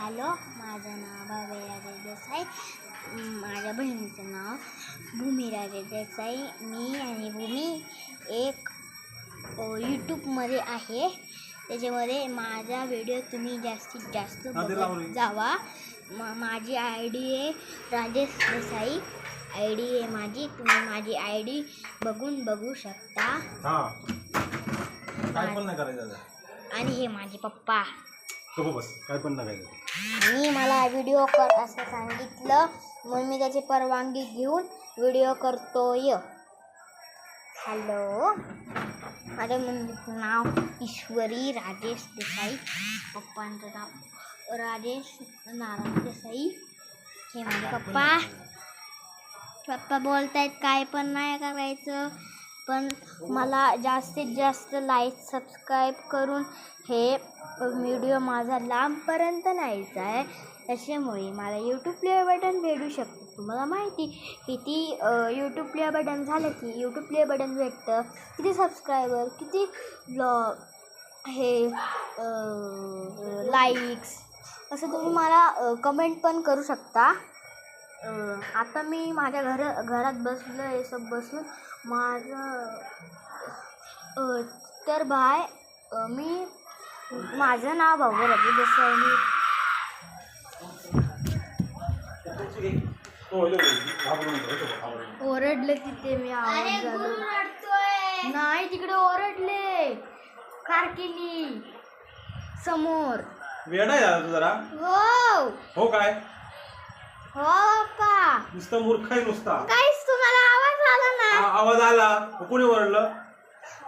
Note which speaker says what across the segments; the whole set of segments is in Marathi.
Speaker 1: हॅलो, माझं नाव भव्य देसाई. माझ्या बहिणीचं नाव भूमी देसाई. मी आणि भूमी एक यूट्यूबमध्ये आहे. त्याच्यामध्ये माझा व्हिडिओ तुम्ही जास्तीत जास्त बघत जावा. माझी आय डी आहे राजेश देसाई. आय डी आहे माझी. तुम्ही माझी आय डी बघू शकता. आणि हे माझे पप्पा.
Speaker 2: बस काय पण नका.
Speaker 1: मी मला व्हिडिओ कर असं सांगितलं म्हणून मी त्याची परवानगी घेऊन व्हिडिओ करतोय. हॅलो, माझ्या मम्मीचं नाव ईश्वरी राजेश देसाई. पप्पांचं नाव राजेश नारायण देसाई. हे माझे पप्पा बोलतायत काय पण नाही करायचं, पण मला जास्तीत जास्त लाईक सबस्क्राईब करून हे व्हिडिओ माझा लांबपर्यंत न्यायचा आहे. त्याच्यामुळे मला यूट्यूब प्ले बटन भेटू शकतं. तुम्हाला माहिती किती यूट्यूब प्ले बटन झालं की यूट्यूब प्ले बटन भेटतं, किती सबस्क्रायबर, किती हे लाईक्स, असं तुम्ही मला कमेंट पण करू शकता. आता मी माझ्या घरात बसलो आहे. सब बसून तर माझं नाव भव्य देसाई. ओरडले तिथे मी आवाज नाही, तिकडे ओरडले कारकिनी समोर.
Speaker 2: वेडा यार जरा. हो काय
Speaker 1: हो पप्पा.
Speaker 2: नुसतं मूर्ख आहे नुसता.
Speaker 1: काहीच तुम्हाला आवाज आला ना.
Speaker 2: आवाज आला. कोणी ओरडलं?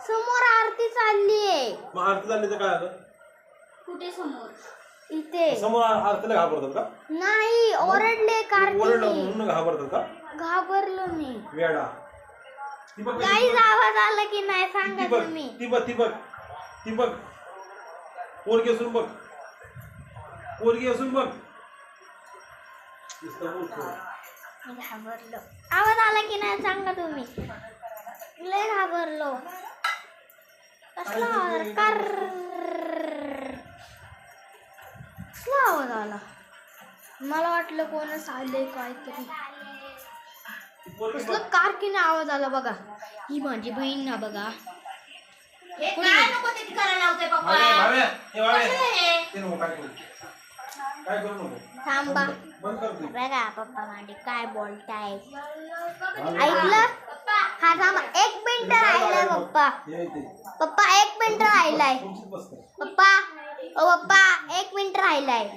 Speaker 1: समोर आरती चालली आहे.
Speaker 2: मग आरती चालली तर काय आलं?
Speaker 1: कुठे समोर? इथे
Speaker 2: समोर आरतीला घाबरतात का?
Speaker 1: नाही, ओरडले
Speaker 2: ओरडलं म्हणून घाबरतात का?
Speaker 1: घाबरलो मी.
Speaker 2: वेडा.
Speaker 1: काहीच आवाज आला की नाही सांगा तुम्ही.
Speaker 2: ती बघ पोरगी असून बघ.
Speaker 1: घाबरलो. आवाज आला की नाही सांगा तुम्ही. लय घाबरलो. कसला आवाज आला? मला वाटलं कोणच आले काहीतरी. कसलं कारकीने आवाज आला बघा. ही माझी बहीण ना बघा. थांबा बघा पप्पा माझे काय बोलताय. ऐकलं? हा थांबा, 1 मिनिट राहिलाय पप्पा. 1 मिनिट राहिलाय पप्पा. 1 मिनिट राहिलाय.